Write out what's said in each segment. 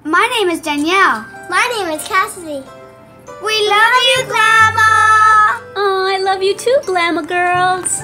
My name is Danielle. My name is Cassidy. We love you, Glama! Oh, I love you too, Glama girls.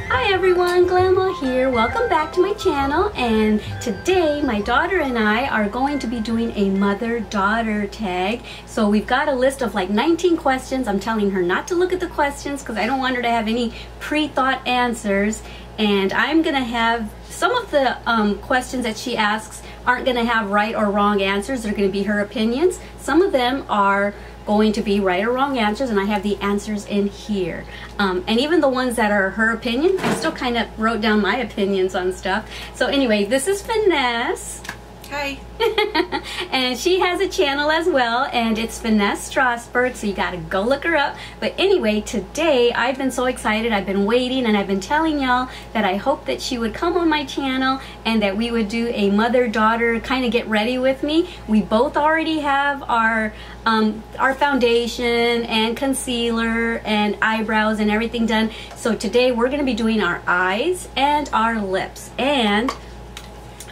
Hi everyone, Glama here. Welcome back to my channel, and today my daughter and I are going to be doing a mother-daughter tag. So we've got a list of like 19 questions. I'm telling her not to look at the questions because I don't want her to have any pre-thought answers, and I'm gonna have some of the questions that she asks aren't gonna have right or wrong answers. They're gonna be her opinions. Some of them are going to be right or wrong answers, and I have the answers in here. And even the ones that are her opinion, I still kind of wrote down my opinions on stuff. So anyway, this is Finesse. Hi. And she has a channel as well, and it's Finesse Strasburg, so you gotta go look her up. But anyway, today I've been so excited. I've been waiting, and I've been telling y'all that I hope that she would come on my channel and that we would do a mother-daughter kind of get ready with me. We both already have our foundation and concealer and eyebrows and everything done. So today we're gonna be doing our eyes and our lips. And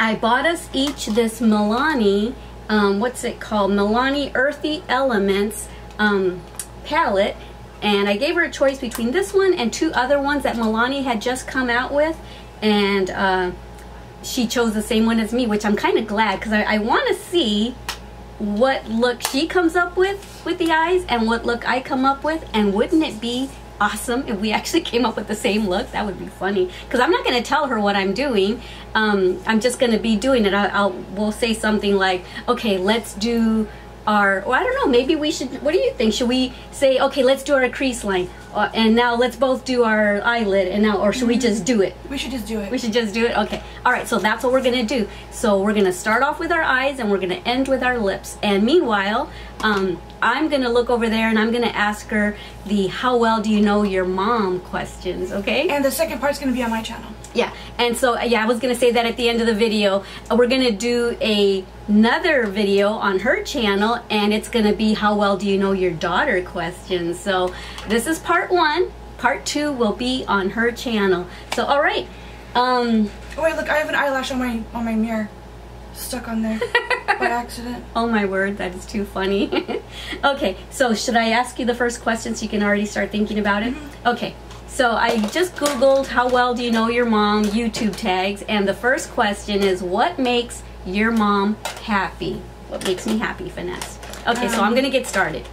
I bought us each this Milani, what's it called? Milani Earthy Elements palette. And I gave her a choice between this one and two other ones that Milani had just come out with. And she chose the same one as me, which I'm kind of glad because I want to see what look she comes up with the eyes and what look I come up with. And wouldn't it be awesome if we actually came up with the same look? That would be funny, because I'm not going to tell her what I'm doing. I'm just going to be doing it. We'll say something like, okay, let's do our, well, I don't know, maybe we should, what do you think? Should we say, okay, let's do our crease line, and now let's both do our eyelid, and now, or should we just do it? We should just do it. We should just do it? Okay. All right, so that's what we're going to do. So we're going to start off with our eyes, and we're going to end with our lips. And meanwhile, I'm going to look over there, and I'm going to ask her the how well do you know your mom questions, okay? And the second part's going to be on my channel. Yeah, and so, yeah, I was going to say that at the end of the video. We're going to do another video on her channel, and it's going to be how well do you know your daughter questions. So this is part one. Part two will be on her channel. So, all right. Oh, wait, look, I have an eyelash on my mirror. Stuck on there by accident. Oh my word, that is too funny. Okay, so should I ask you the first question so you can already start thinking about it? Okay, so I just Googled how well do you know your mom YouTube tags, and the first question is, what makes your mom happy? What makes me happy, Finesse? Okay, so I'm gonna get started.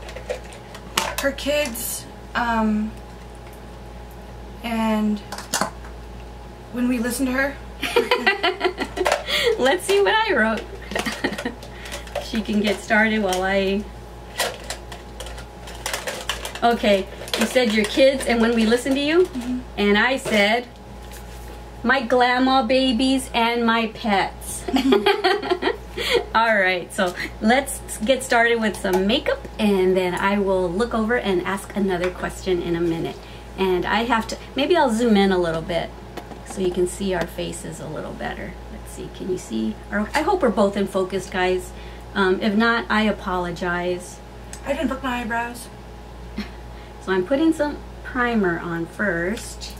Her kids, and when we listen to her. Let's see what I wrote. She can get started while I... Okay, you said your kids and when we listen to you? And I said, my Glama babies and my pets. Alright, so let's get started with some makeup, and then I will look over and ask another question in a minute. And I have to... Maybe I'll zoom in a little bit so you can see our faces a little better. Let's see, can you see? Or I hope we're both in focus, guys. If not, I apologize. I didn't book my eyebrows. So I'm putting some primer on first.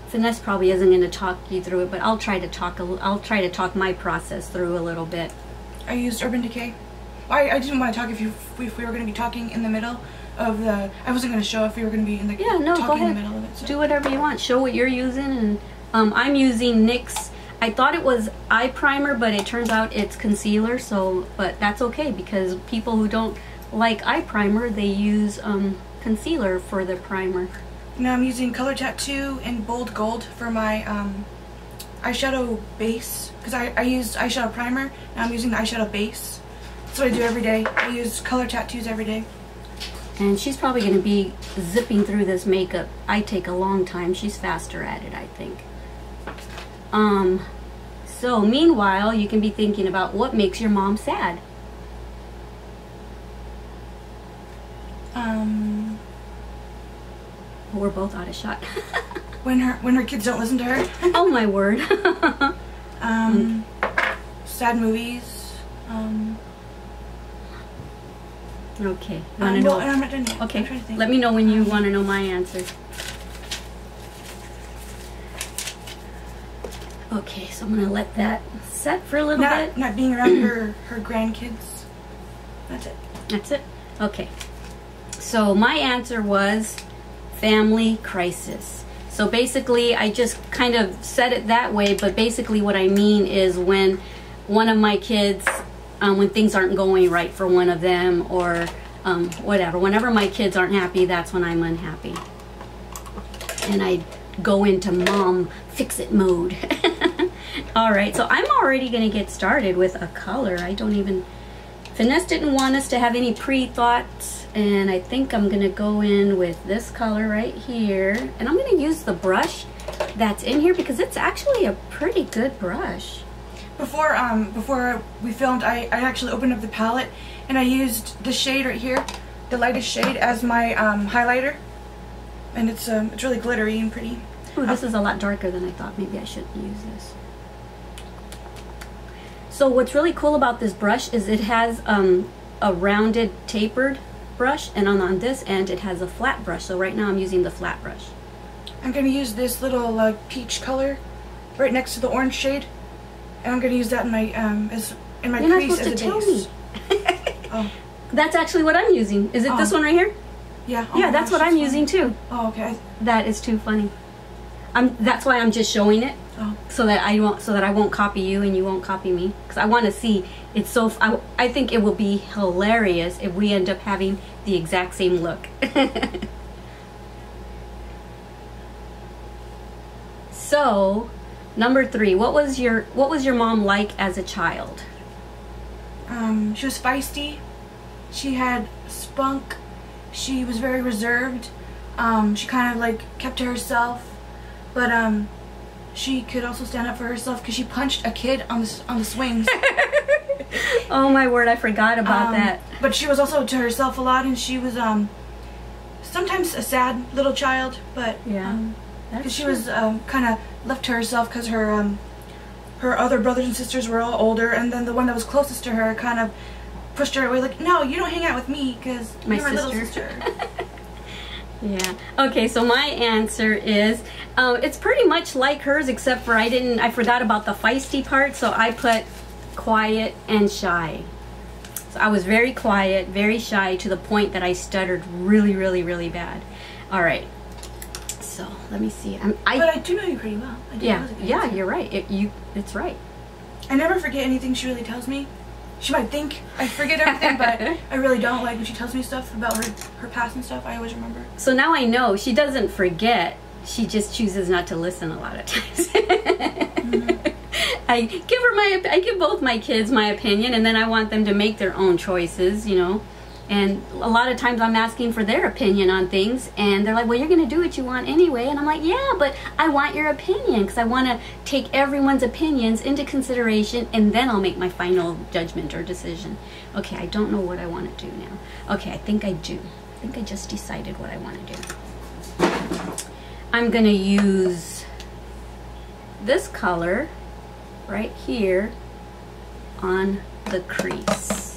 Finesse probably isn't going to talk you through it, but I'll try to talk my process through a little bit. I used Urban Decay. I didn't want to talk if we were going to be talking in the middle of the... I wasn't going to show if we were going to be in the... Yeah, no, go ahead. In the middle of it, so. Do whatever you want. Show what you're using. And I'm using NYX. I thought it was eye primer, but it turns out it's concealer. So, but that's okay, because people who don't like eye primer, they use concealer for their primer. Now I'm using Color Tattoo in Bold Gold for my eyeshadow base, because I used eyeshadow primer. Now I'm using the eyeshadow base. That's what I do every day. I use Color Tattoos every day. And she's probably going to be zipping through this makeup. I take a long time. She's faster at it, I think. So meanwhile, you can be thinking about what makes your mom sad. We're both out of shot. When her kids don't listen to her. Oh my word. Sad movies. Okay. I'm not done yet. Okay. I'm trying to think. Let me know when you want to know my answer. Okay, so I'm gonna let that set for a little bit. Not being around her grandkids. That's it. That's it? Okay. So my answer was family crisis. So basically, I just kind of said it that way, but basically what I mean is when one of my kids, when things aren't going right for one of them, or whatever, whenever my kids aren't happy, that's when I'm unhappy. And I go into mom fix-it mode. All right, so I'm already going to get started with a color. Finesse didn't want us to have any pre-thoughts, and I think I'm going to go in with this color right here. And I'm going to use the brush that's in here because it's actually a pretty good brush. Before we filmed, I actually opened up the palette and I used the shade right here, the lightest shade, as my highlighter. And it's really glittery and pretty. Ooh, this is a lot darker than I thought. Maybe I shouldn't use this. So what's really cool about this brush is it has a rounded tapered brush, and on this end it has a flat brush. So right now I'm using the flat brush. I'm going to use this little peach color right next to the orange shade, and I'm going to use that in my crease as a base. You're not supposed to tell me. Oh. That's actually what I'm using. Is it this one right here? Yeah. Oh yeah, that's what I'm using too. Oh, okay. That is too funny. That's why I'm just showing it. Oh. So that I won't copy you and you won't copy me, because I want to see. It's so I think it will be hilarious if we end up having the exact same look. So, number 3, what was your mom like as a child? She was feisty. She had spunk. She was very reserved. She kind of like kept to herself, but she could also stand up for herself because she punched a kid on the swings. Oh my word, I forgot about that. But she was also to herself a lot, and she was sometimes a sad little child, but yeah, because she was kind of left to herself because her other brothers and sisters were all older, and then the one that was closest to her kind of pushed her away, like, no, you don't hang out with me because you're my little sister. Yeah. Okay, so my answer is it's pretty much like hers, except for I forgot about the feisty part, so I put quiet and shy. So I was very quiet, very shy, to the point that I stuttered really, really, really bad. All right. So let me see. But I do know you pretty well. Yeah, you're right. It's right. I never forget anything she really tells me. She might think I forget everything, but I really don't. Like when she tells me stuff about her past and stuff, I always remember. So now I know she doesn't forget. She just chooses not to listen a lot of times. I give both my kids my opinion, and then I want them to make their own choices, you know. And a lot of times I'm asking for their opinion on things, and they're like, well, you're going to do what you want anyway. And I'm like, yeah, but I want your opinion, because I want to take everyone's opinions into consideration, and then I'll make my final judgment or decision. Okay, I don't know what I want to do now. Okay, I think I do. I think I just decided what I want to do. I'm going to use this color right here on the crease.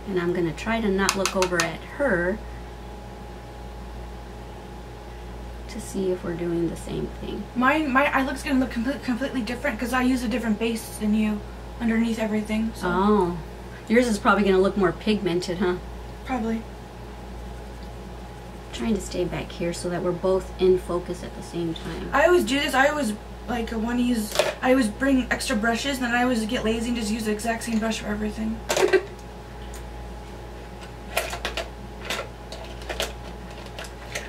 And I'm going to try to not look over at her to see if we're doing the same thing. My eye look's going to look completely different because I use a different base than you underneath everything. So. Oh. Yours is probably going to look more pigmented, huh? Probably. I'm trying to stay back here so that we're both in focus at the same time. I always do this. I always I always bring extra brushes, and then I always get lazy and just use the exact same brush for everything.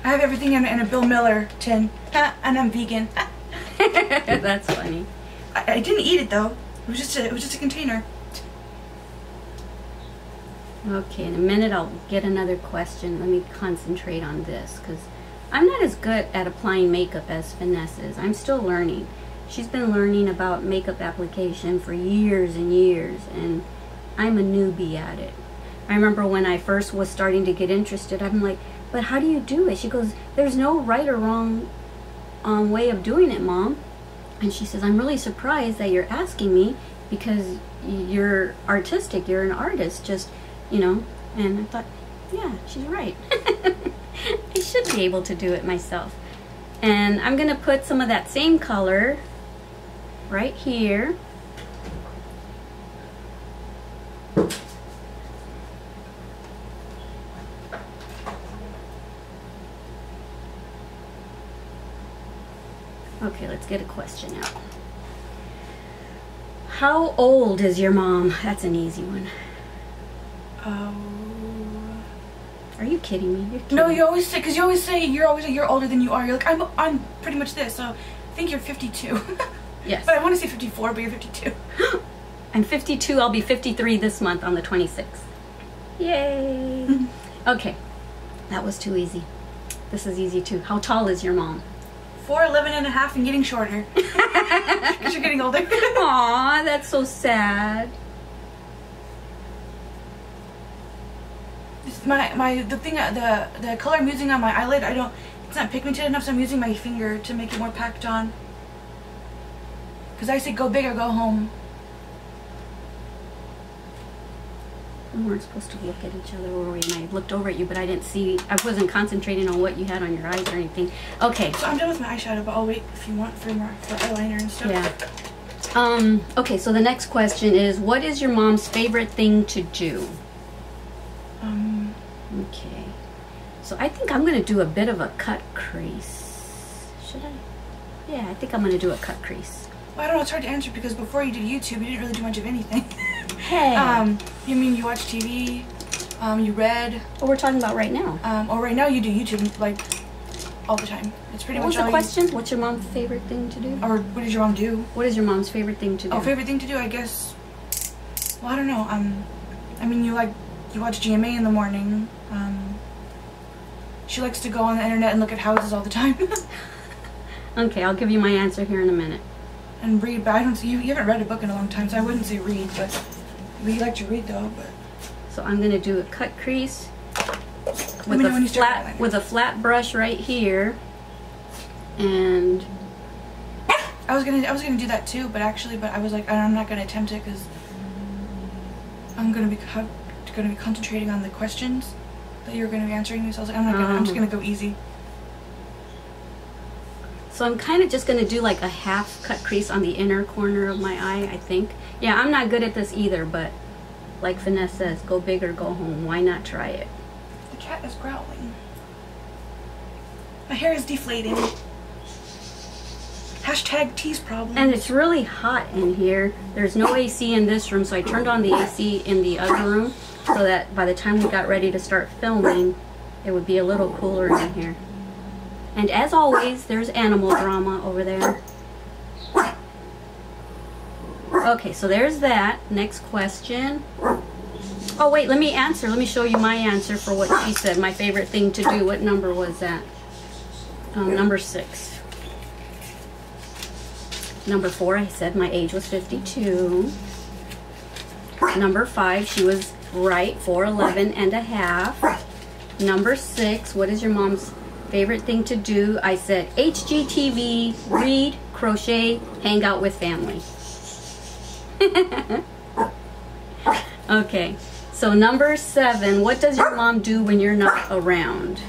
I have everything in a Bill Miller tin, and I'm vegan. That's funny. I didn't eat it though. It was just a container. Okay, in a minute I'll get another question. Let me concentrate on this, because I'm not as good at applying makeup as Finesse is. I'm still learning. She's been learning about makeup application for years and years, and I'm a newbie at it. I remember when I first was starting to get interested, I'm like, but how do you do it? She goes, there's no right or wrong way of doing it, Mom. And she says, I'm really surprised that you're asking me because you're artistic, you're an artist, just, you know. And I thought, yeah, she's right. I should be able to do it myself. And I'm gonna put some of that same color right here. Okay, let's get a question out. How old is your mom? That's an easy one. Are you kidding me? You're kidding. No, you always say, because you always say you're always a year older than you are. You're like, I'm pretty much this, so I think you're 52. Yes. But I want to say 54, but you're 52. I'm 52. I'll be 53 this month on the 26th. Yay. Okay, that was too easy. This is easy too. How tall is your mom? 4'11" and a half and getting shorter. Because you're getting older. Aw, that's so sad. The color I'm using on my eyelid, it's not pigmented enough, so I'm using my finger to make it more packed on. Because I say go big or go home. We weren't supposed to look at each other, were we? And I looked over at you, but I didn't see, I wasn't concentrating on what you had on your eyes or anything. Okay. So I'm done with my eyeshadow, but I'll wait if you want for eyeliner and stuff. Yeah. Okay, so the next question is, what is your mom's favorite thing to do? Okay. So I think I'm going to do a bit of a cut crease. Should I? Yeah, I think I'm going to do a cut crease. Well, I don't know, it's hard to answer because before you did YouTube, you didn't really do much of anything. Hey. You mean you watch TV, you read. What we're talking about right now. Or right now you do YouTube, like, all the time. It's pretty much all. What was the question? What's your mom's favorite thing to do? Or what does your mom do? What is your mom's favorite thing to do? Oh, favorite thing to do, I guess. Well, I don't know. I mean, you watch GMA in the morning. She likes to go on the internet and look at houses all the time. Okay, I'll give you my answer here in a minute. And read, but I don't see you haven't read a book in a long time, so I wouldn't say read, but you like to read though. But so I'm gonna do a cut crease with a flat brush right here, and I was gonna do that too, but I was like, I'm not gonna attempt it because I'm gonna be concentrating on the questions that you're gonna be answering me. So I was like, I'm just gonna go easy. So I'm kind of just going to do like a half cut crease on the inner corner of my eye, I think. Yeah, I'm not good at this either, but like Finesse says, go big or go home. Why not try it? The cat is growling. My hair is deflating. Hashtag tease problem. And it's really hot in here. There's no AC in this room, so I turned on the AC in the other room so that by the time we got ready to start filming, it would be a little cooler in here. And as always, there's animal drama over there. Okay, so there's that. Next question. Oh wait, let me answer. Let me show you my answer for what she said. My favorite thing to do. What number was that? Number 6. Number 4, I said my age was 52. Number 5, she was right, 4'11" and a half. Number 6, what is your mom's favorite thing to do? I said HGTV, read, crochet, hang out with family. Okay, so number 7, what does your mom do when you're not around?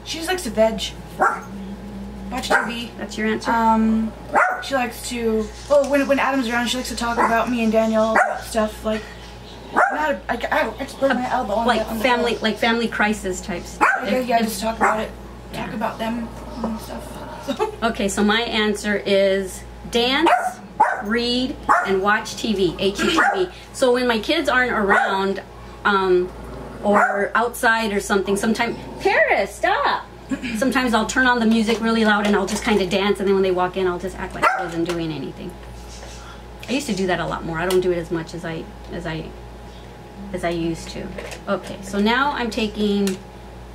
She just likes to veg. Watch TV. That's your answer? She likes to, well, when Adam's around, she likes to talk about me and Daniel about stuff like, I explode my elbow on like the family, floor. like family crisis types. Yeah, just talk about it. Talk about them and stuff. Okay, so my answer is dance, read, and watch TV, HGTV. So when my kids aren't around, or outside or something, sometimes, Paris, stop! Sometimes I'll turn on the music really loud and I'll just kind of dance, and then when they walk in, I'll just act like I wasn't doing anything. I used to do that a lot more. I don't do it as much as I used to. Okay, so now I'm taking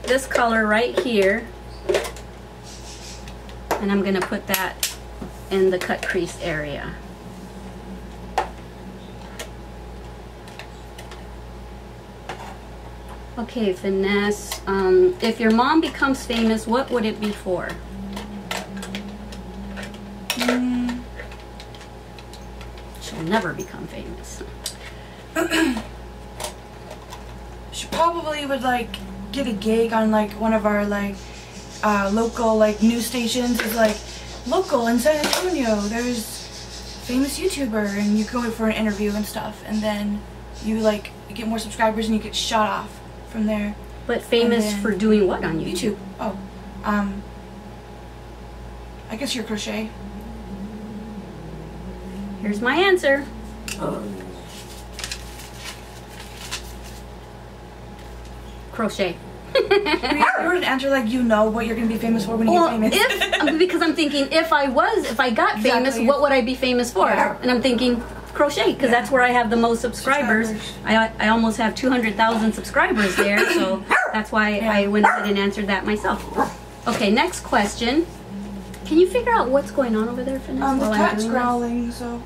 this color right here, And I'm going to put that in the cut crease area. Okay, Finesse. If your mom becomes famous, what would it be for? She'll never become famous. She probably would like get a gig on like one of our like local like news stations. It's like local in San Antonio. There's famous YouTuber, and you go for an interview and stuff, and then you like get more subscribers and you get shot off from there. But famous for doing what on YouTube? Oh, I guess your crochet. Here's my answer. Crochet. You were an answer like you know what you're gonna be famous for when you get famous. Because I'm thinking if I got famous, what would I be famous for? Yeah. And I'm thinking crochet, because that's where I have the most subscribers. I almost have 200,000 subscribers there, so that's why I went ahead and answered that myself. Okay, next question. Can you figure out what's going on over there, Finesse? The cat's growling, so.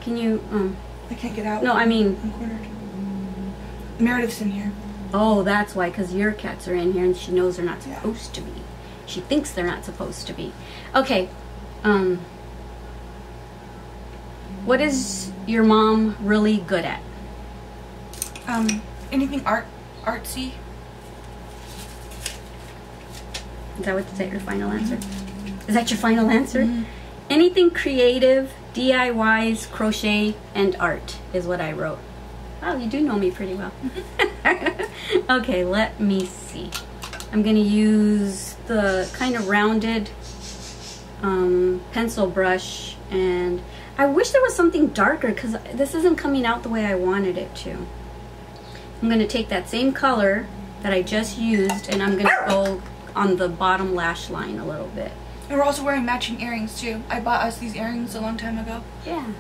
Can you, I can't get out. No, I mean. I'm cornered. Meredith's in here. Oh, that's why, because your cats are in here and she knows they're not supposed to be. She thinks they're not supposed to be. Okay, what is your mom really good at? Anything artsy. Is that your final answer? Is that your final answer? Anything creative, DIYs, crochet, and art is what I wrote. Oh, you do know me pretty well. Okay, let me see. I'm going to use the kind of rounded pencil brush, and I wish there was something darker because this isn't coming out the way I wanted it to. I'm going to take that same color that I just used, and I'm going to go on the bottom lash line a little bit. And we're also wearing matching earrings too. I bought us these earrings a long time ago. Yeah.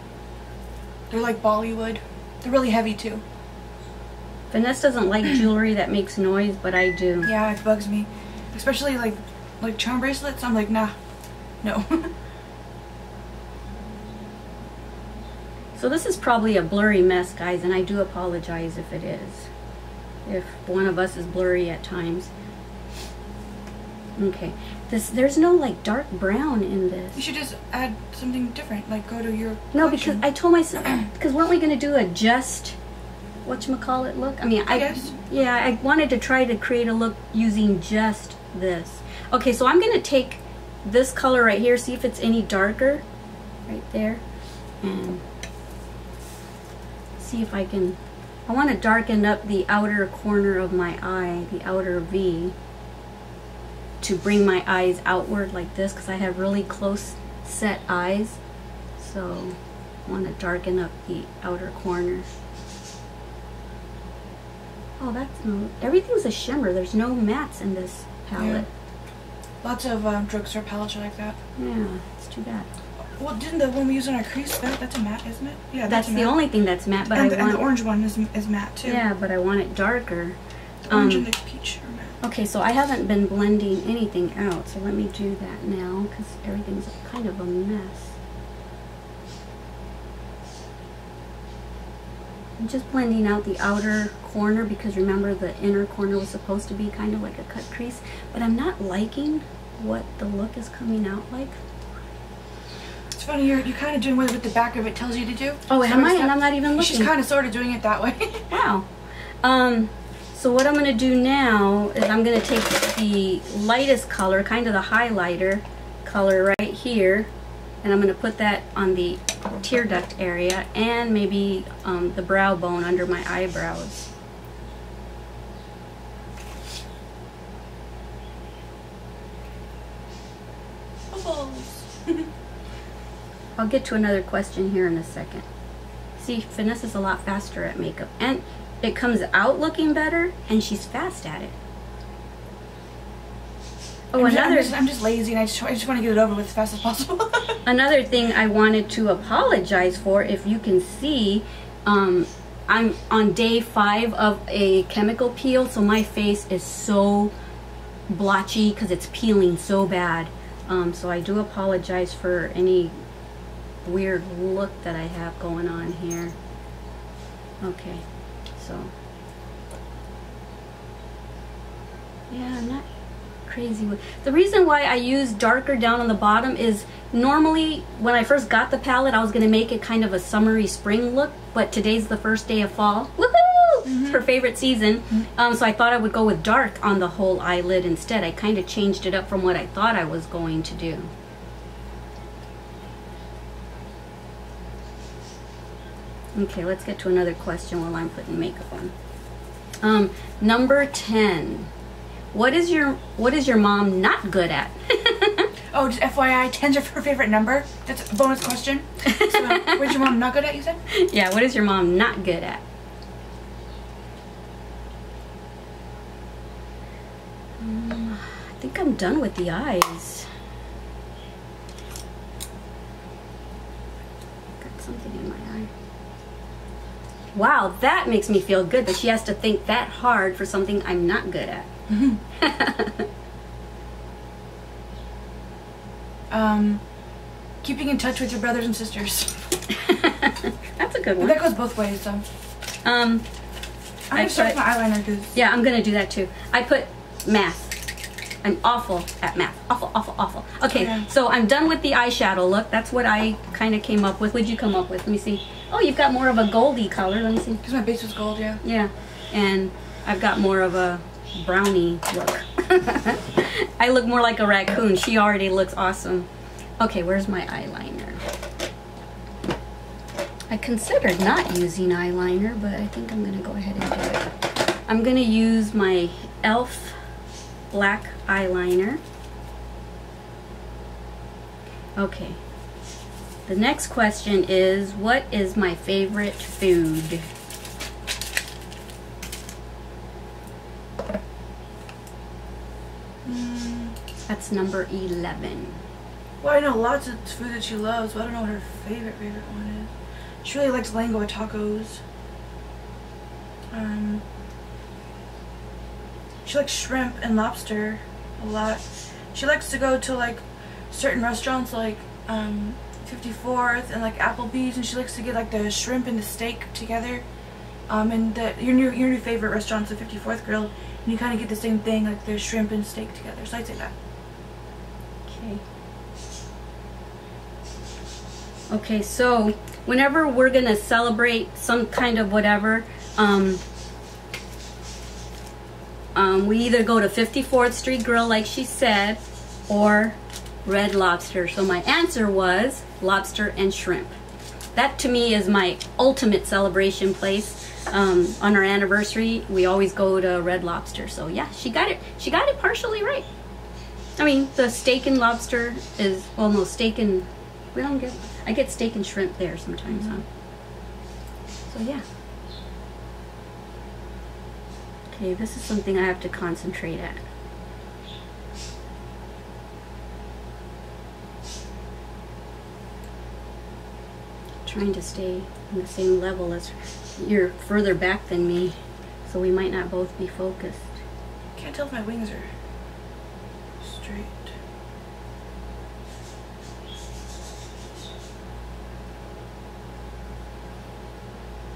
They're like Bollywood. They're really heavy too. Finesse doesn't like jewelry that makes noise, but I do. Yeah, it bugs me. Especially like charm bracelets. I'm like, nah, no. So this is probably a blurry mess, guys, and I do apologize if it is. If one of us is blurry at times. Okay. There's no like dark brown in this. You should just add something different, like go to your No, because I told myself, because weren't we going to do a just whatchamacallit look? I mean, I guess. Yeah, I wanted to try to create a look using just this. Okay, so I'm going to take this color right here, see if it's any darker right there, and see if I can, I want to darken up the outer corner of my eye, the outer V, to bring my eyes outward like this, because I have really close set eyes, so I want to darken up the outer corner. Oh, that's no, everything's a shimmer. There's no mattes in this palette. Yeah. Lots of drugstore palettes are like that. Yeah, it's too bad. Well, didn't the one we use on our crease, that's a matte, isn't it? Yeah, that's the only thing that's matte, but and the orange one is matte too. Yeah, but I want it darker. The orange and the peach are matte. Okay, so I haven't been blending anything out, so let me do that now, because everything's kind of a mess. I'm just blending out the outer corner, because remember the inner corner was supposed to be kind of like a cut crease, but I'm not liking what the look is coming out like. It's funny, you're kind of doing what the back of it tells you to do. Oh, am I? And I'm not even looking. She's kind of sort of doing it that way. Wow. So what I'm going to do now is I'm going to take the lightest color, kind of the highlighter color right here, and I'm going to put that on the tear duct area and maybe the brow bone under my eyebrows. Bubbles. I'll get to another question here in a second. See, Finesse is a lot faster at makeup, and it comes out looking better, and she's fast at it. Oh, I'm just lazy, and I just want to get it over with as fast as possible. Another thing I wanted to apologize for, if you can see, I'm on day 5 of a chemical peel, so my face is so blotchy because it's peeling so bad. So I do apologize for any weird look that I have going on here. Okay, so yeah, I'm not crazy with the reason why I use darker down on the bottom is normally when I first got the palette I was going to make it kind of a summery spring look, but today's the first day of fall. Woohoo! It's her favorite season. So I thought I would go with dark on the whole eyelid instead. I kind of changed it up from what I thought I was going to do. Okay, let's get to another question while I'm putting makeup on. Number 10. What is your mom not good at? Oh, just FYI, 10's her favorite number. That's a bonus question. So, what's your mom not good at, you said? Yeah, what is your mom not good at? I think I'm done with the eyes. Got something in my eye. Wow, that makes me feel good that she has to think that hard for something I'm not good at. Keeping in touch with your brothers and sisters. That's a good one. That goes both ways, so. I'm gonna start with my eyeliner because. Yeah, I'm gonna do that too. I put math. I'm awful at math. Awful, awful, awful. Okay, yeah. So I'm done with the eyeshadow look. That's what I kind of came up with. What'd you come up with? Let me see. Oh, you've got more of a goldy color. Let me see. Because my base was gold, yeah. Yeah, and I've got more of a brownie look. I look more like a raccoon. She already looks awesome. Okay, where's my eyeliner? I considered not using eyeliner, but I think I'm gonna go ahead and do it. I'm gonna use my e.l.f. black eyeliner. Okay. The next question is, what is my favorite food? That's number 11. Well, I know lots of food that she loves, but I don't know what her favorite one is. She really likes lengua tacos. She likes shrimp and lobster a lot. She likes to go to like certain restaurants like 54th and like Applebee's, and she likes to get like the shrimp and the steak together. And your new favorite restaurant's the 54th Grill, and you kind of get the same thing, like the shrimp and steak together. So I'd say that. Okay. Okay, so whenever we're gonna celebrate some kind of whatever, we either go to 54th Street Grill, like she said, or Red Lobster. So my answer was lobster and shrimp. That to me is my ultimate celebration place. On our anniversary, we always go to Red Lobster. So yeah, she got it partially right. I mean, the steak and lobster is, well, no, steak and, I get steak and shrimp there sometimes, huh? So yeah. Okay, this is something I have to concentrate at. Trying to stay on the same level as you're further back than me, so we might not both be focused. Can't tell if my wings are straight.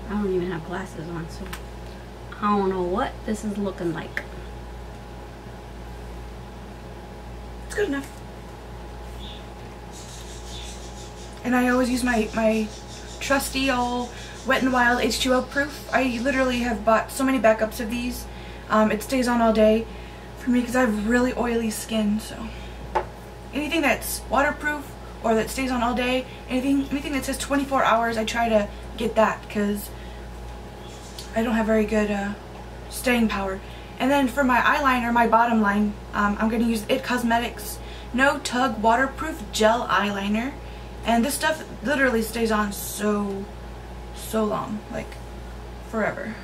I don't even have glasses on, so I don't know what this is looking like. It's good enough. And I always use my trusty old Wet n Wild H2O proof. I literally have bought so many backups of these. It stays on all day for me because I have really oily skin. So anything that's waterproof or that stays on all day, anything that says 24 hours, I try to get that because I don't have very good staying power. And then for my eyeliner, my bottom line, I'm going to use IT Cosmetics No Tug Waterproof Gel Eyeliner. And this stuff literally stays on so long, like forever.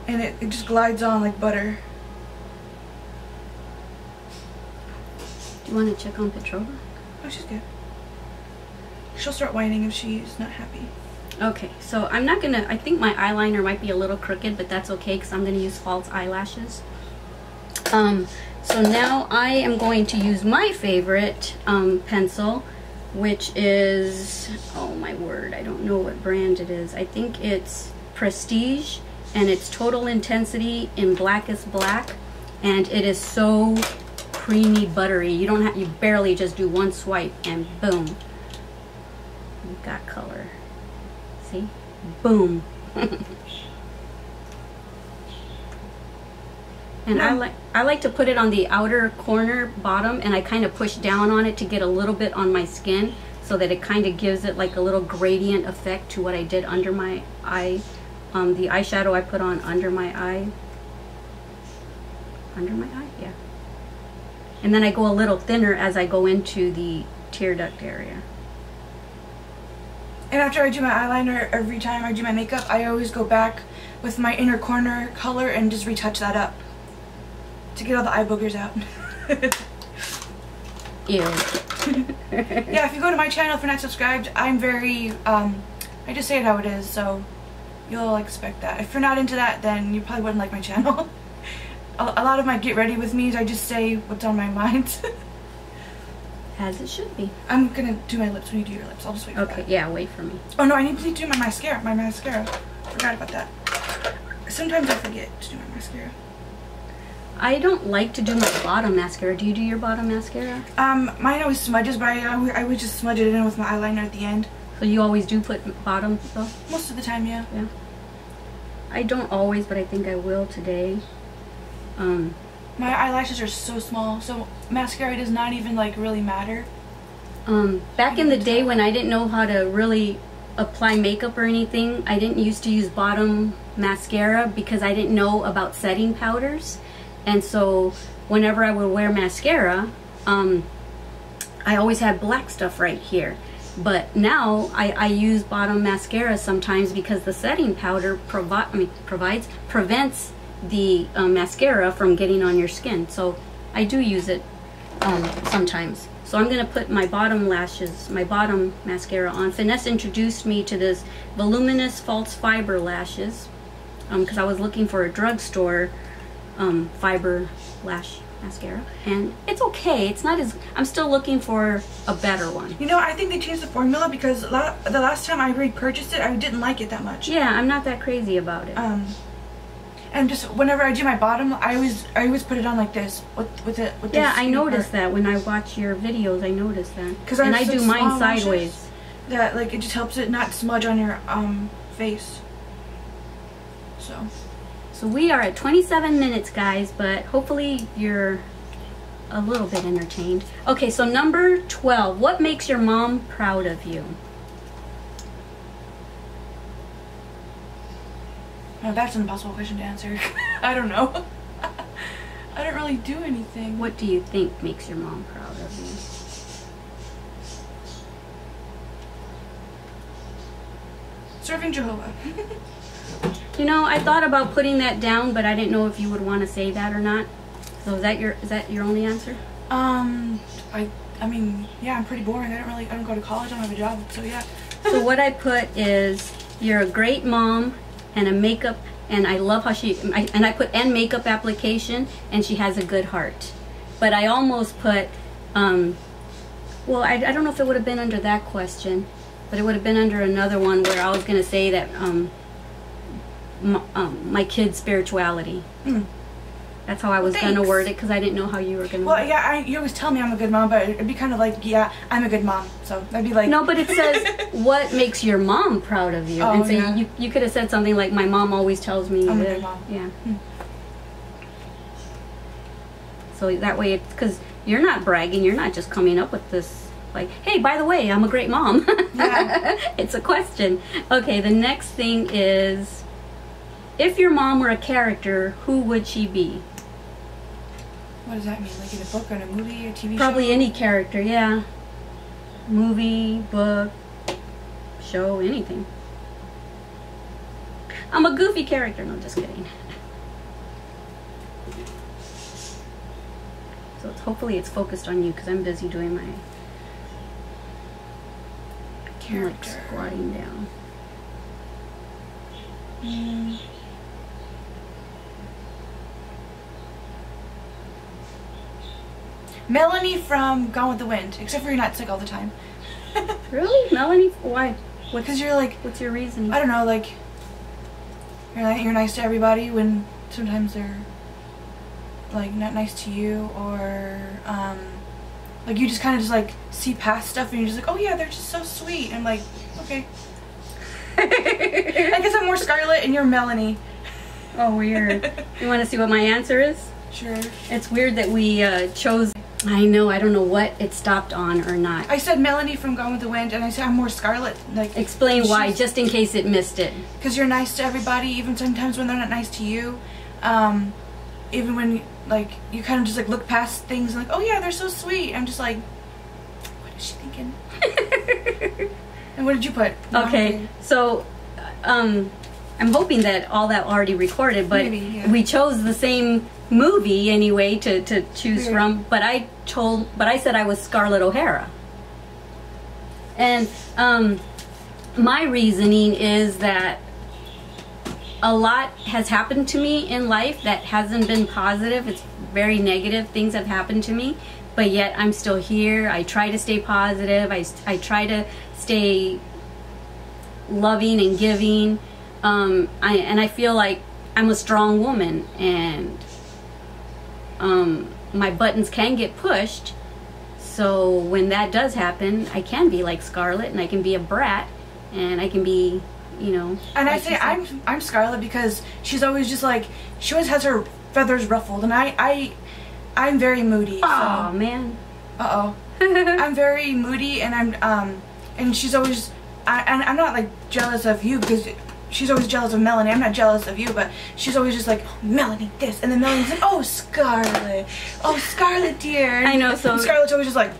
And it just glides on like butter. Do you want to check on Petrova? Oh, she's good. She'll start whining if she's not happy. Okay, so I'm not gonna, I think my eyeliner might be a little crooked, but that's okay because I'm gonna use false eyelashes. So now I am going to use my favorite pencil, which is, oh my word, I don't know what brand it is. I think it's Prestige, and it's Total Intensity in Blackest Black, and it is so creamy buttery. You don't have, you barely just do one swipe and boom, you've got color. See? Boom. And I like to put it on the outer corner bottom, and I kind of push down on it to get a little bit on my skin so that it kind of gives it like a little gradient effect to what I did under my eye. The eyeshadow I put on under my eye. Under my eye? Yeah. And then I go a little thinner as I go into the tear duct area. And after I do my eyeliner, every time I do my makeup, I always go back with my inner corner color and just retouch that up to get all the eye boogers out. Ew. Yeah, if you go to my channel if you're not subscribed, I'm very, I just say it how it is, so you'll expect that. If you're not into that, then you probably wouldn't like my channel. A lot of my get ready with me's, I just say what's on my mind. As it should be. I'm gonna do my lips when you do your lips. I'll just wait for that. Okay, yeah, wait for me. Oh no, I need to do my mascara. Forgot about that. Sometimes I forget to do my mascara. I don't like to do my bottom mascara. Do you do your bottom mascara? Mine always smudges, but I would just smudge it in with my eyeliner at the end. So you always do put bottom though? Most of the time, yeah. Yeah. I don't always, but I think I will today. My eyelashes are so small, so mascara does not even like really matter. Back in the day when I didn't know how to really apply makeup or anything, I didn't used to use bottom mascara because I didn't know about setting powders. And so whenever I would wear mascara, I always had black stuff right here. But now I use bottom mascara sometimes because the setting powder prevents the mascara from getting on your skin. So I do use it sometimes. So I'm going to put my bottom lashes, my bottom mascara on. Finesse introduced me to this voluminous false fiber lashes because I was looking for a drugstore fiber lash mascara, and it's okay. It's not as, I'm still looking for a better one. You know, I think they changed the formula because the last time I repurchased it, I didn't like it that much. Yeah, I'm not that crazy about it. And just whenever I do my bottom, I always put it on like this with it. Yeah, I noticed that when I watch your videos. I noticed that. Because I do mine sideways. That like it just helps it not smudge on your face. So we are at 27 minutes, guys, but hopefully you're a little bit entertained. Okay, so number 12. What makes your mom proud of you? Oh, that's an impossible question to answer. I don't know. I don't really do anything. What do you think makes your mom proud of you? Serving Jehovah. You know, I thought about putting that down, but I didn't know if you would want to say that or not. So is that your only answer? I mean, yeah, I'm pretty boring. I don't go to college. I don't have a job, so yeah. So what I put is, you're a great mom and a makeup, and I love how I put and makeup application, and she has a good heart. But I almost put, well, I don't know if it would have been under that question, but it would have been under another one where I was going to say that my kid's spirituality. That's how I was going to word it, because I didn't know how you were going to. Well, yeah, you always tell me I'm a good mom, but it'd be kind of like, yeah, I'm a good mom. So that'd be like. No, but it says, what makes your mom proud of you? Oh, and so yeah. you could have said something like, my mom always tells me. I'm a good mom. Yeah. So that way, because you're not bragging, you're not just coming up with this, like, hey, by the way, I'm a great mom. Yeah. It's a question. Okay, the next thing is, if your mom were a character, who would she be? What does that mean? Like in a book or in a movie or TV show? Probably any character, yeah. Movie, book, show, anything. I'm a goofy character. No, just kidding. So hopefully it's focused on you, because I'm busy doing my character. Like squatting down. Melanie from Gone with the Wind, except for you're not sick all the time. Really? Melanie? Why? Because you're like... What's your reason? I don't know, like... You're nice to everybody when sometimes they're, like, not nice to you, or, like, you just kind of just, like, see past stuff and you're just like, oh yeah, they're just so sweet. I'm like, okay. I guess I'm more Scarlett and you're Melanie. Oh, weird. You want to see what my answer is? Sure. It's weird that we chose... I know, I don't know what it stopped on or not. I said Melanie from Gone with the Wind, and I said I'm more Scarlett. Like, explain why, just in case it missed it. Because you're nice to everybody, even sometimes when they're not nice to you. Even when, like, you kind of just, like, look past things and like, oh yeah, they're so sweet. I'm just like, what is she thinking? And what did you put? Okay, so, I'm hoping that all that already recorded, but maybe, yeah. We chose the same movie anyway to choose Weird. from, but I said I was Scarlett O'Hara. And my reasoning is that a lot has happened to me in life that hasn't been positive. It's very negative. Things have happened to me, but yet I'm still here. I try to stay positive. I try to stay loving and giving. And I feel like I'm a strong woman, and my buttons can get pushed. So when that does happen, I can be like Scarlett, and I can be a brat, and I can be, you know. And like I say I'm Scarlett because she's always just like, she always has her feathers ruffled, and I'm very moody. Oh so. man. I'm very moody, and and she's always, and I'm not like jealous of you because she's always jealous of Melanie. I'm not jealous of you, but she's always just like, oh, Melanie this, and then Melanie's like, oh Scarlett, oh Scarlett dear. And I know. So Scarlett's always just like.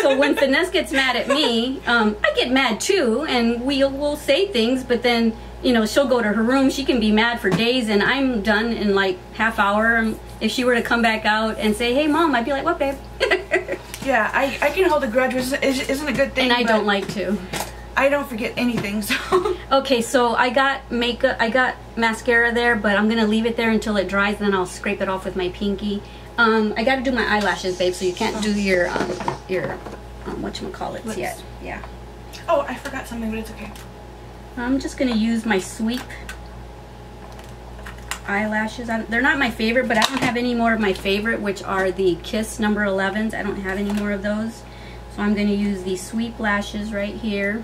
So when Finesse gets mad at me, I get mad too, and we'll say things, but then, you know, she'll go to her room. She can be mad for days, and I'm done in like half hour. If she were to come back out and say, hey mom, I'd be like, what babe? Yeah, I can hold a grudge, which isn't a good thing. And I don't like to. I don't forget anything, so. Okay, so I got makeup, I got mascara there, but I'm gonna leave it there until it dries, then I'll scrape it off with my pinky. I gotta do my eyelashes, babe, so you can't do your whatchamacallits yet. Yeah. Oh, I forgot something, but it's okay. I'm just gonna use my Sweep eyelashes. They're not my favorite, but I don't have any more of my favorite, which are the Kiss number 11s. I don't have any more of those. So I'm gonna use the Sweep lashes right here.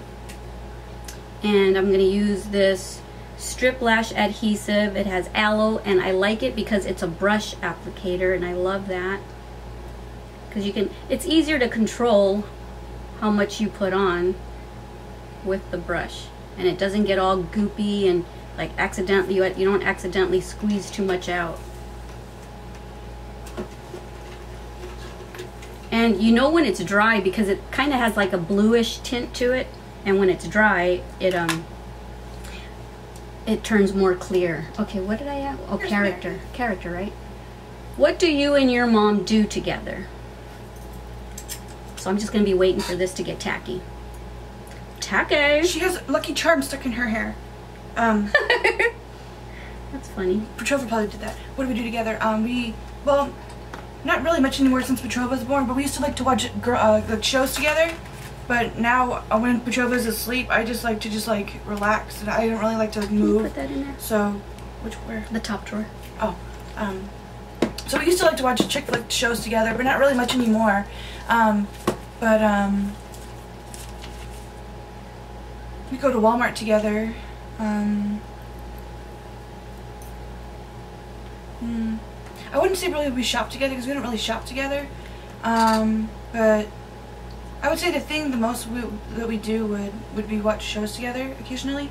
And I'm going to use this strip lash adhesive. It has aloe, and I like it because it's a brush applicator, and I love that because you can, it's easier to control how much you put on with the brush, and it doesn't get all goopy and like accidentally, you don't accidentally squeeze too much out. And you know when it's dry because it kind of has like a bluish tint to it. And when it's dry, it turns more clear. Okay, what did I have? Oh, character. Character, right? What do you and your mom do together? So I'm just going to be waiting for this to get tacky. Tacky! She has Lucky Charm stuck in her hair. That's funny. Petrova probably did that. What do we do together? Well, not really much anymore since Petrova was born, but we used to like to watch like shows together. But now, when Petrova's asleep, I just like to relax, and I don't really like to move. Put that in there. So, where? The top drawer. Oh, so we used to like to watch chick flick shows together, but not really much anymore. We go to Walmart together. I wouldn't say really we shop together because we don't really shop together. But I would say the most that we do would be watch shows together occasionally.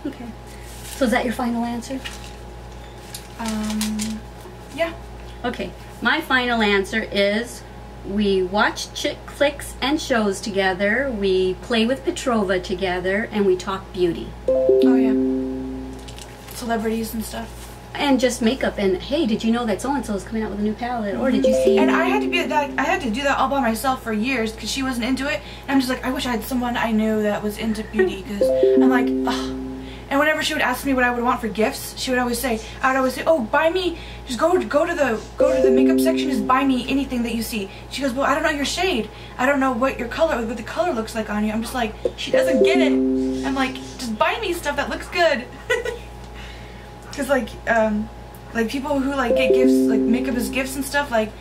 Okay. So is that your final answer? Yeah. Okay. My final answer is we watch chick flicks and shows together, we play with Petrova together, and we talk beauty. Oh yeah. Celebrities and stuff. And just makeup, and hey, did you know that so-and-so is coming out with a new palette? Or did you see? And I had to do that all by myself for years because she wasn't into it. And I'm just like, I wish I had someone I knew that was into beauty because I'm like, ugh. And whenever she would ask me what I would want for gifts, I would always say, oh, buy me, just go to the makeup section, just buy me anything that you see. She goes, well, I don't know your shade. I don't know what the color looks like on you. I'm just like, she doesn't get it. I'm like, just buy me stuff that looks good. Because like people who like get gifts, like makeup as gifts and stuff, like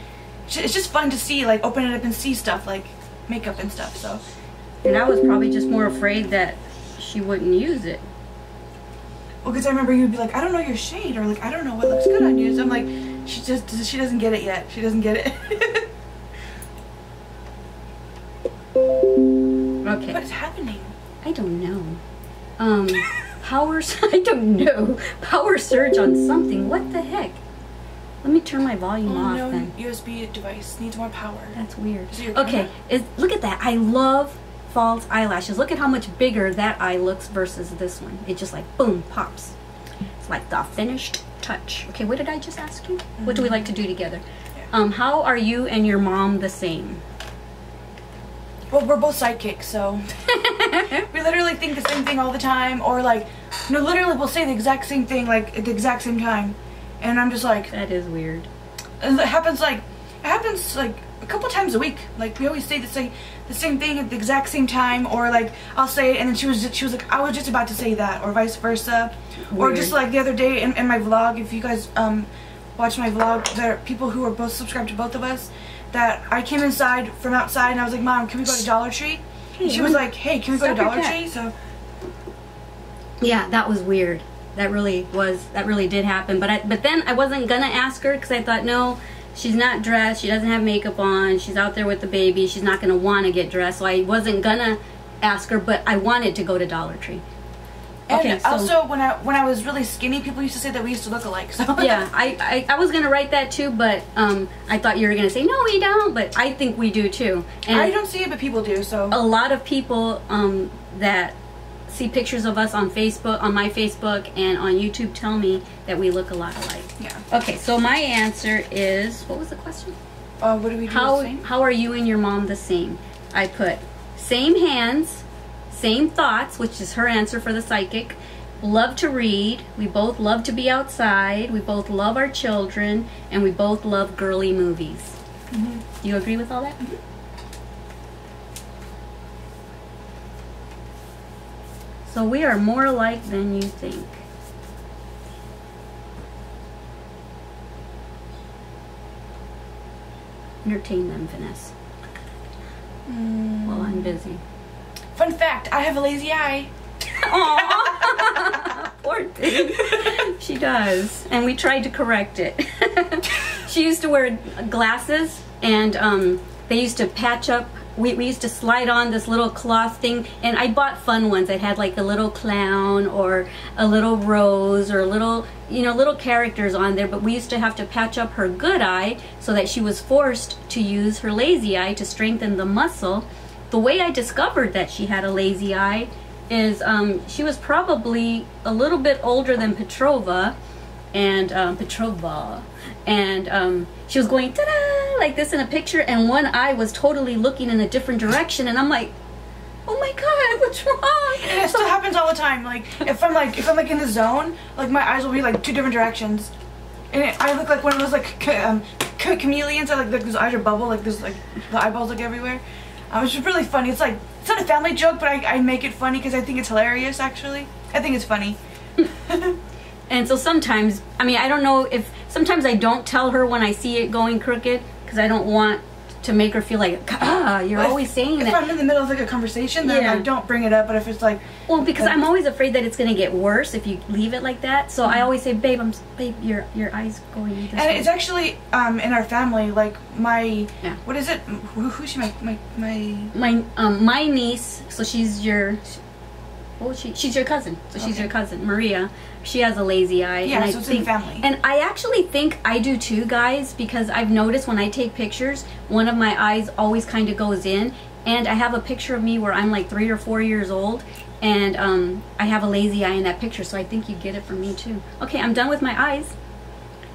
it's just fun to see, like open it up and see stuff like makeup and stuff. So. And I was probably just more afraid that she wouldn't use it. Well, because I remember you'd be like, I don't know your shade, or like, I don't know what looks good on you. So I'm like, she doesn't get it yet. She doesn't get it. Okay. What is happening? I don't know. I don't know. Power surge on something. What the heck? Let me turn my volume off no, then. USB device needs more power. That's weird. Okay, Okay, look at that. I love false eyelashes. Look at how much bigger that eye looks versus this one. It just like boom pops. It's like the finished touch. Okay, what did I just ask you? What do we like to do together? Yeah. How are you and your mom the same? Well, we're both sidekicks, so we literally think the same thing all the time, or like, no, literally we'll say the exact same thing like at the exact same time, and I'm just like, That is weird. and it happens like a couple times a week. Like we always say the same thing at the exact same time, or like I'll say it and then she was like, I was just about to say that, or vice versa. Weird. Or just like the other day in my vlog, if you guys watch my vlog, there are people who are both subscribed to both of us, that I came inside from outside and I was like, Mom, can we go to Dollar Tree? And she was like, hey, can we go to Dollar Tree? So yeah, that was weird. That really did happen. But then I wasn't gonna ask her because I thought, no, she's not dressed, she doesn't have makeup on, she's out there with the baby, she's not gonna want to get dressed. So I wasn't gonna ask her, but I wanted to go to Dollar Tree. And okay, so, also when I was really skinny, people used to say that we used to look alike. So yeah, I was gonna write that too, but I thought you were gonna say no, we don't. But I think we do too. And I don't see it, but people do. So a lot of people that see pictures of us on Facebook, on my Facebook, and on YouTube tell me that we look a lot alike. yeah. Okay, so my answer is, what was the question? What do we do? The same? How are you and your mom the same? I put same hands, same thoughts, which is her answer for the psychic. Love to read. We both love to be outside. We both love our children, and we both love girly movies. Do you agree with all that? So we are more alike than you think. Entertain them, Finesse. While I'm busy. Fun fact, I have a lazy eye. Aww. Poor thing. She does. And we tried to correct it. She used to wear glasses, and they used to patch up. We used to slide on this little cloth thing, and I bought fun ones that had like a little clown or a little rose or a little, little characters on there, but we used to have to patch up her good eye so that she was forced to use her lazy eye to strengthen the muscle. The way I discovered that she had a lazy eye is she was probably a little bit older than Petrova, and she was going ta-da like this in a picture, and one eye was totally looking in a different direction, and I'm like, oh my god, what's wrong? And it still happens all the time. Like if I'm in the zone, like my eyes will be like two different directions, and I look like one of those like chameleons. Like those eyes are bubble, like there's like the eyeballs like everywhere. It's just really funny. It's like, it's not a family joke, but I make it funny because I think it's hilarious. Actually, I think it's funny. And so sometimes, I mean, I don't know if, sometimes I don't tell her when I see it going crooked because I don't want to make her feel like, you're always saying that. If I'm in the middle of like a conversation, then I don't bring it up. But if it's like, well, because I'm always afraid that it's going to get worse if you leave it like that. So I always say, babe, your eyes going this way. And it's actually in our family, like my what is it? Who's she? My niece. So she's your. Oh, she's your cousin. So she's your cousin, Maria. She has a lazy eye. Yeah, and so it's in the family. And I actually think I do too, guys, because I've noticed when I take pictures, one of my eyes always kind of goes in. And I have a picture of me where I'm like 3 or 4 years old, and I have a lazy eye in that picture. So I think you get it from me too. Okay, I'm done with my eyes.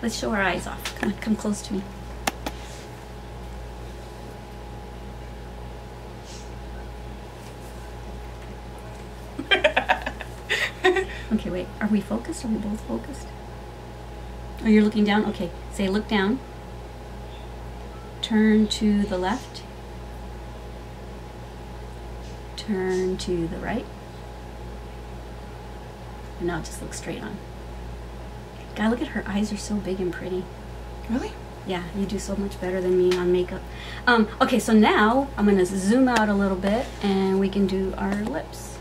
Let's show our eyes off. Come close to me. Okay, wait. Are we focused? Are we both focused? Oh, you're looking down? Okay. Say look down. Turn to the left. Turn to the right. And now just look straight on. God, look at her eyes are so big and pretty. Really? Yeah, you do so much better than me on makeup. Okay, so now I'm gonna zoom out a little bit and we can do our lips.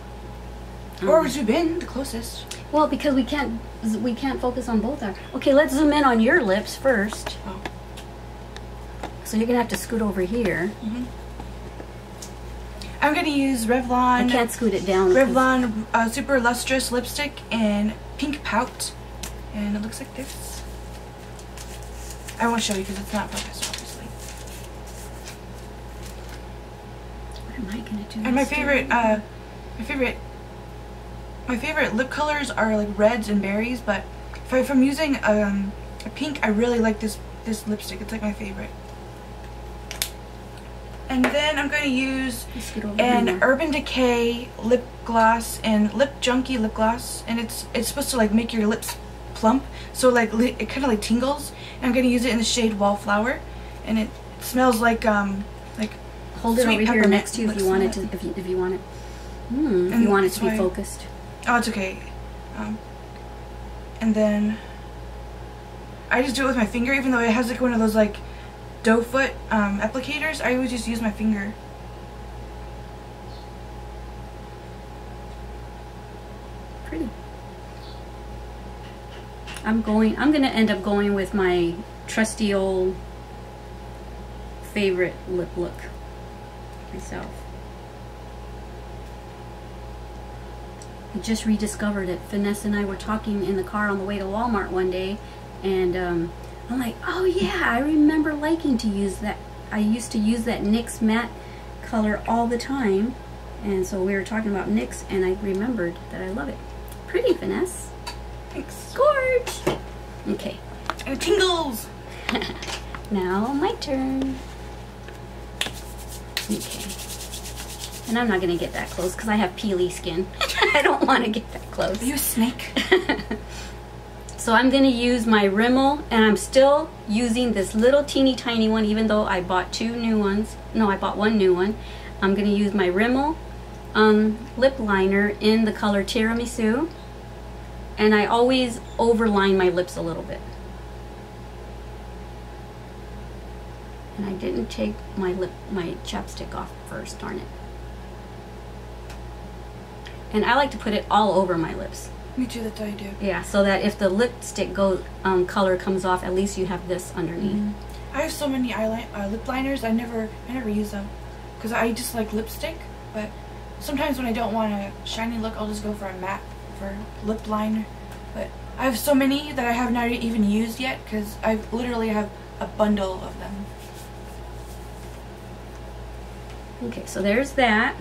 Or zoom in the closest. Well, because we can't focus on both our. Okay, let's zoom in on your lips first. Oh. So you're gonna have to scoot over here. Mm-hmm. I'm gonna use Revlon. I can't scoot it down. Revlon Super Lustrous Lipstick in Pink Pout, and it looks like this. I won't show you because it's not focused, obviously. What am I gonna do? And my favorite lip colors are like reds and berries. But if I'm using a pink, I really like this lipstick. It's like my favorite. And then I'm going to use an Urban Decay lip gloss and Lip Junkie lip gloss, and it's supposed to like make your lips plump, so like it kind of like tingles. And I'm going to use it in the shade Wallflower, and it smells like hold it over here next to you if you want it to, if you want it. If you want it to be focused. Oh, it's okay. And then I just do it with my finger, even though it has like one of those like doe foot applicators. I always just use my finger. Pretty. I'm gonna end up going with my trusty old favorite lip look myself. I just rediscovered it. Finesse and I were talking in the car on the way to Walmart one day, and I'm like, oh yeah, I remember liking to use that. I used to use that NYX matte color all the time, and so we were talking about NYX, and I remembered that I love it. Pretty, Finesse. Thanks. Gorge. Okay. And it tingles. Now my turn. Okay. And I'm not gonna get that close because I have peely skin. I don't want to get that close. Are you a snake? So I'm going to use my Rimmel, and I'm still using this little teeny tiny one, even though I bought two new ones. No, I bought one new one. I'm going to use my Rimmel lip liner in the color Tiramisu, and I always overline my lips a little bit. And I didn't take my chapstick off first, darn it. And I like to put it all over my lips. Me too, that's what I do. Yeah, so that if the lipstick color comes off, at least you have this underneath. I have so many lip liners. I never use them because I just like lipstick. But sometimes when I don't want a shiny look, I'll just go for a matte for lip liner. But I have so many that I have not even used yet because I literally have a bundle of them. Okay, so there's that.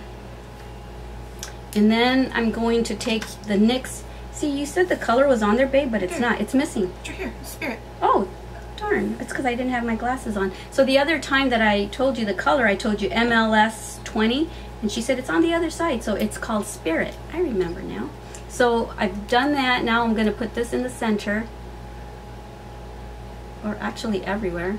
And then I'm going to take the NYX. See, you said the color was on there, babe, but it's not. It's missing. It's right here. Spirit. Oh, darn. It's because I didn't have my glasses on. So the other time that I told you the color, I told you MLS 20, and she said it's on the other side. So it's called Spirit. I remember now. So I've done that. Now I'm going to put this in the center, or actually everywhere.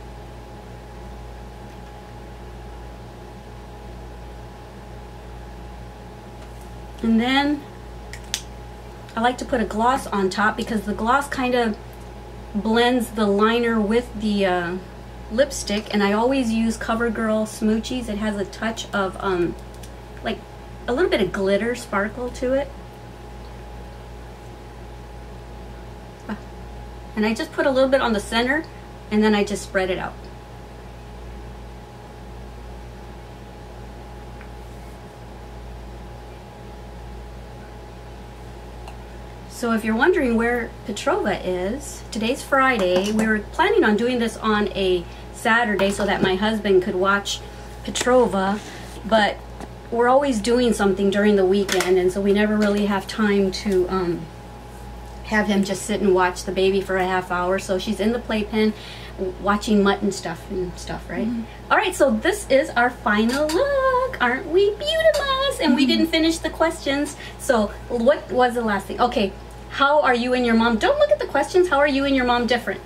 And then I like to put a gloss on top because the gloss kind of blends the liner with the lipstick, and I always use CoverGirl Smoochies. It has a touch of like a little bit of glitter sparkle to it. And I just put a little bit on the center, and then I just spread it out. So if you're wondering where Petrova is, today's Friday. We were planning on doing this on a Saturday so that my husband could watch Petrova, but we're always doing something during the weekend, and so we never really have time to have him just sit and watch the baby for a half hour. So she's in the playpen watching Mutt and stuff, right? All right, so this is our final look. Aren't we beautiful? And we didn't finish the questions. So what was the last thing? Okay, How are you and your mom? Don't look at the questions. How are you and your mom different?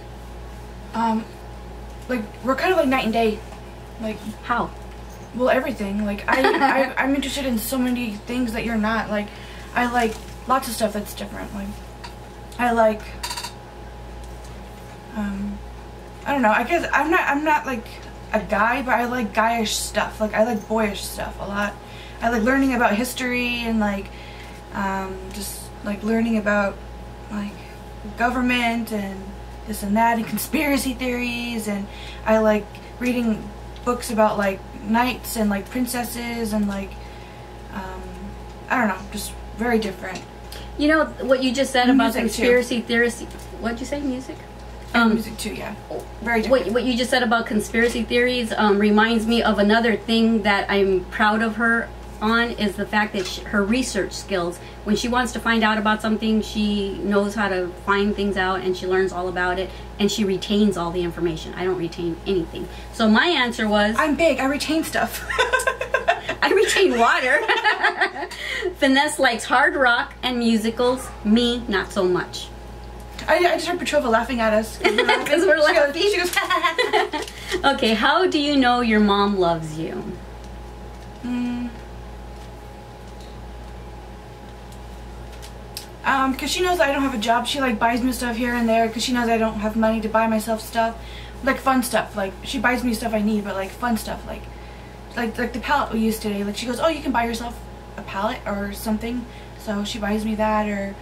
Like we're kind of like night and day. Like how? Well, everything. Like I'm interested in so many things that you're not. Like I like lots of stuff that's different. Like I like I don't know. I guess I'm not like a guy, but I like guyish stuff. Like I like boyish stuff a lot. I like learning about history and like just like learning about like government and this and that and conspiracy theories, and I like reading books about like knights and like princesses and like I don't know, just very different. You know what you just said about Music conspiracy theories? What'd you say? Music? Music too, yeah. Very different. What you just said about conspiracy theories reminds me of another thing that I'm proud of her on, is the fact that her research skills. When she wants to find out about something, she knows how to find things out, and she learns all about it, and she retains all the information. I don't retain anything. So my answer was... I'm big. I retain stuff. I retain water. Finesse likes hard rock and musicals. Me, not so much. I just heard Petrova laughing at us. Because we're laughing. She goes, Okay, how do you know your mom loves you? Because she knows I don't have a job. She like buys me stuff here and there because she knows I don't have money to buy myself stuff. Like fun stuff. Like she buys me stuff I need, but like fun stuff. Like the palette we used today. Like she goes, oh, you can buy yourself a palette or something. So she buys me that. Or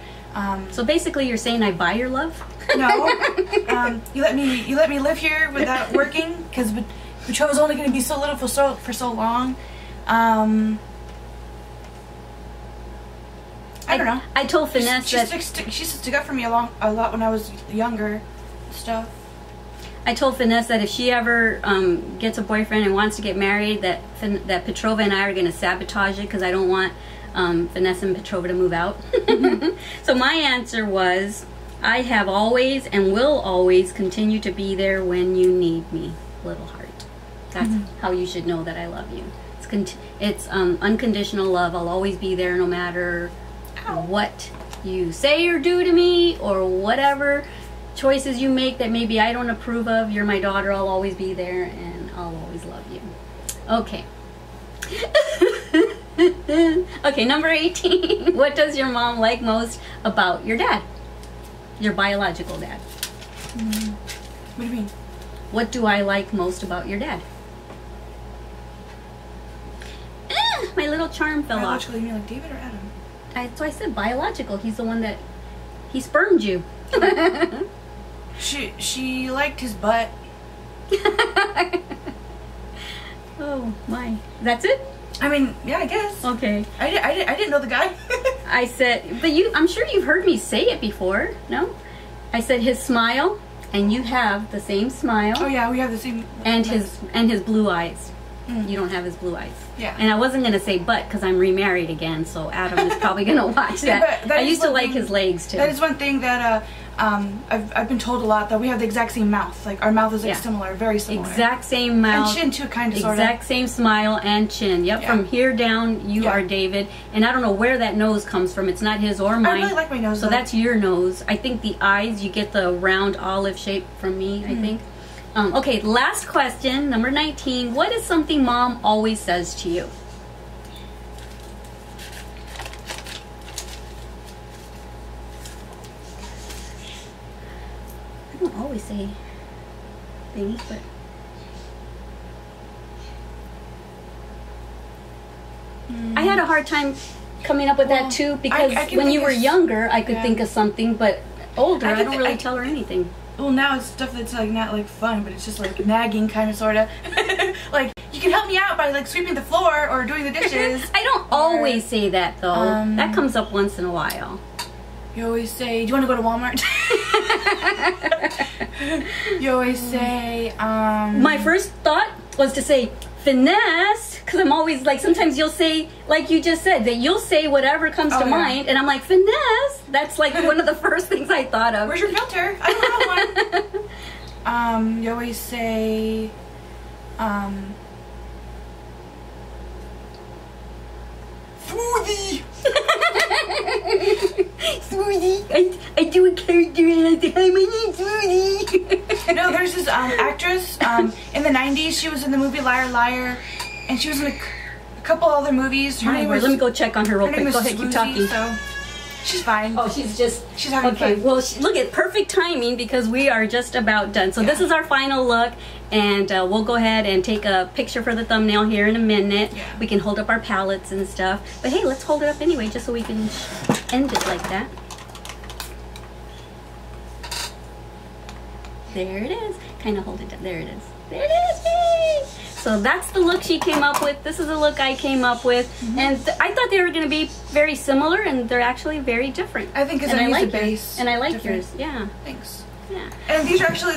so basically you're saying I buy your love? No. You let me live here without working, because Petrova's only going to be so little for so long. I don't know. I told Finesse that she stuck up for me a lot when I was younger. Stuff. I told Finesse that if she ever gets a boyfriend and wants to get married, that Petrova and I are going to sabotage it, because I don't want Finesse and Petrova to move out. So my answer was, I have always and will always continue to be there when you need me, little heart. That's how you should know that I love you. It's unconditional love. I'll always be there no matter what you say or do to me, or whatever choices you make that maybe I don't approve of. You're my daughter. I'll always be there, and I'll always love you. Okay. Okay, number 18. What does your mom like most about your dad? Your biological dad. What do you mean? What do I like most about your dad? My little charm fell off. Biologically, you mean like David or Adam? So I said biological. He's the one that he spermed you. She liked his butt. Oh my! That's it? I mean, yeah, I guess. Okay. I didn't know the guy. I said, but I'm sure you've heard me say it before. No? I said his smile, and you have the same smile. Oh yeah, we have the same. And his blue eyes. You don't have his blue eyes. Yeah. And I wasn't going to say but, because I'm remarried again, so Adam is probably going to watch that. That I used to like his legs, too. That is one thing that I've been told a lot, that we have the exact same mouth. Like, our mouth is like similar, very similar. Exact same mouth. And chin, too, kind of, sort of. Exact same smile and chin. Yep, from here down, you are David. And I don't know where that nose comes from. It's not his or mine. I really like my nose, so that's your nose. I think the eyes, you get the round olive shape from me, I think. Okay, last question, number 19. What is something Mom always says to you? I don't always say things, but... I had a hard time coming up with that too, because when you were younger, I could think of something, but older, I don't really tell her anything. Well, now it's stuff that's like not like fun, but it's just like nagging, kind of, sort of. Like, you can help me out by like sweeping the floor or doing the dishes. I don't always say that though. That comes up once in a while. You always say, "Do you want to go to Walmart?" You always say, My first thought was to say Finesse, because I'm always like, sometimes you'll say, like you just said, that you'll say whatever comes to mind, and I'm like, Finesse. That's like one of the first things I thought of. Where's your filter? I don't have one. You always say, smoothie. smoothie. I do a character and I say, hi, my name's Smoothie. No, there's this actress in the 90s. She was in the movie Liar Liar, and she was in a couple other movies. Her name was, let me go check on her real quick. Go ahead, keep talking. So she's fine. Oh, she's having okay. fun. Well, look at perfect timing because we are just about done. So this is our final look, and we'll go ahead and take a picture for the thumbnail here in a minute. Yeah. We can hold up our palettes and stuff. But hey, let's hold it up anyway, just so we can end it like that. There it is. Kind of hold it down. There it is. There it is. Yay! So that's the look she came up with. This is the look I came up with. And I thought they were going to be very similar, and they're actually very different. I think because I like the base. And I like yours. Yeah. Thanks. Yeah. And these are actually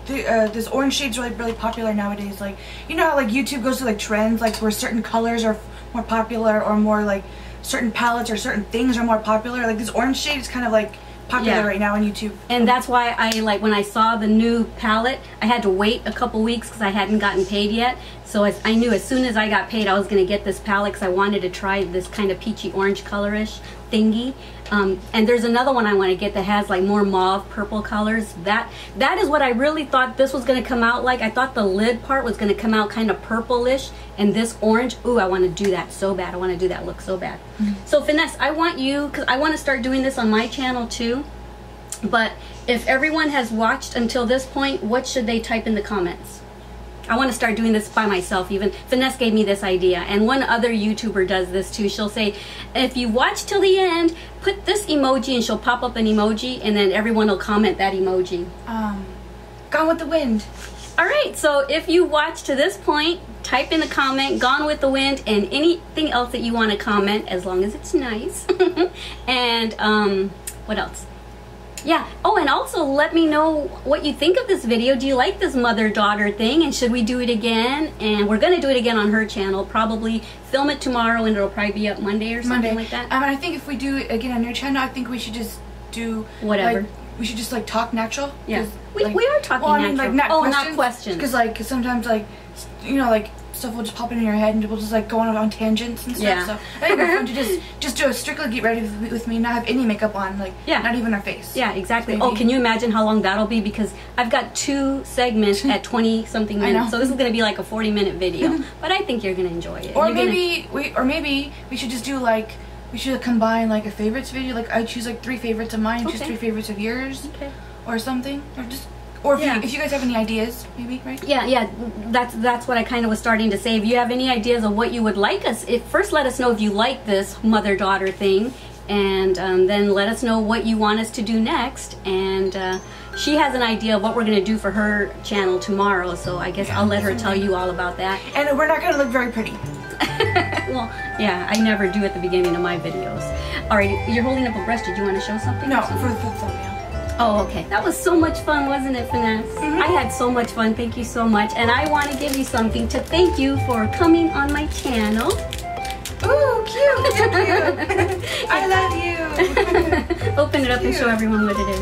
this orange shade's really popular nowadays. Like, you know how like YouTube goes through like trends, like where certain colors are more popular, or more like certain palettes or certain things are more popular. Like this orange shade is kind of like popular right now on YouTube. And that's why I like when I saw the new palette, I had to wait a couple weeks because I hadn't gotten paid yet. So I knew as soon as I got paid I was going to get this palette because I wanted to try this kind of peachy orange colorish thingy. And there's another one I want to get that has like more mauve purple colors. That is what I really thought this was going to come out like. I thought the lid part was going to come out kind of purplish, and this orange, ooh, I want to do that so bad. I want to do that look so bad. So Finesse, I want you, because I want to start doing this on my channel too. But if everyone has watched until this point, what should they type in the comments? I want to start doing this by myself even. Finesse gave me this idea, and one other YouTuber does this too. She'll say, if you watch till the end, put this emoji, and she'll pop up an emoji, and then everyone will comment that emoji. Gone with the Wind. Alright, so if you watch to this point, type in the comment, Gone with the Wind, and anything else that you want to comment, as long as it's nice. And, what else? Yeah. Oh, and also let me know what you think of this video. Do you like this mother-daughter thing? And should we do it again? And we're going to do it again on her channel. Probably film it tomorrow, and it'll probably be up Monday or something like that. I think if we do it again on your channel, I think we should just do whatever. Like, we should just like talk natural. Yeah. Like, we are talking natural. Like, not questions. Because like sometimes like, you know, like stuff will just pop in your head and we'll just like go on tangents and stuff. Yeah. So I think it's fun to just do a strictly get ready with me, not have any makeup on, like not even our face. Yeah, exactly. Maybe. Oh, can you imagine how long that'll be? Because I've got 2 segments at 20 something minutes, so this is going to be like a 40-minute video. But I think you're going to enjoy it. Or maybe we should just do like, we should combine like a favorites video. Like I choose like 3 favorites of mine, choose 3 favorites of yours, or something, or just. Or if you guys have any ideas, maybe, right? Yeah, that's what I kind of was starting to say. If you have any ideas of what you would like us, first let us know if you like this mother-daughter thing, and then let us know what you want us to do next. And she has an idea of what we're going to do for her channel tomorrow, so I guess I'll let her tell you all about that. And we're not going to look very pretty. Well, yeah, I never do at the beginning of my videos. Alright, you're holding up a brush. Did you want to show something? No, for the thumbnail. Oh, okay. That was so much fun, wasn't it, Finesse? I had so much fun. Thank you so much. And I want to give you something to thank you for coming on my channel. Ooh, cute. Thank you. I love you. Open it up and show everyone what it is.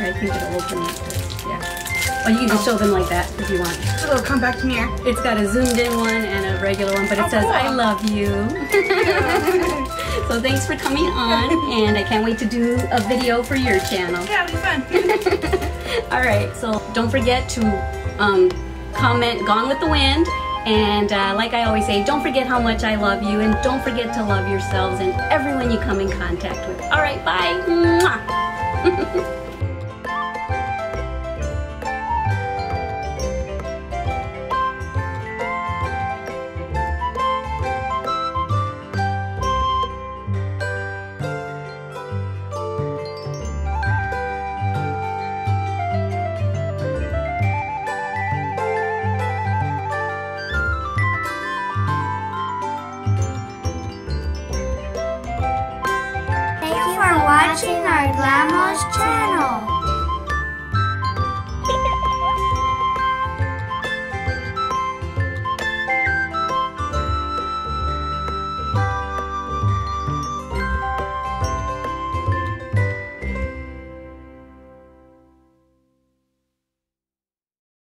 I think it'll open like this. Yeah. Or you can just show them like that if you want. So it'll come back to mirror. It's got a zoomed in one and a regular one, but it says, cool. I love you. So thanks for coming on, and I can't wait to do a video for your channel. Yeah, it'll be fun. Alright, so don't forget to comment Gone with the Wind, and like I always say, don't forget how much I love you, and don't forget to love yourselves and everyone you come in contact with. Alright, bye! Mwah. Watching our Glama's channel.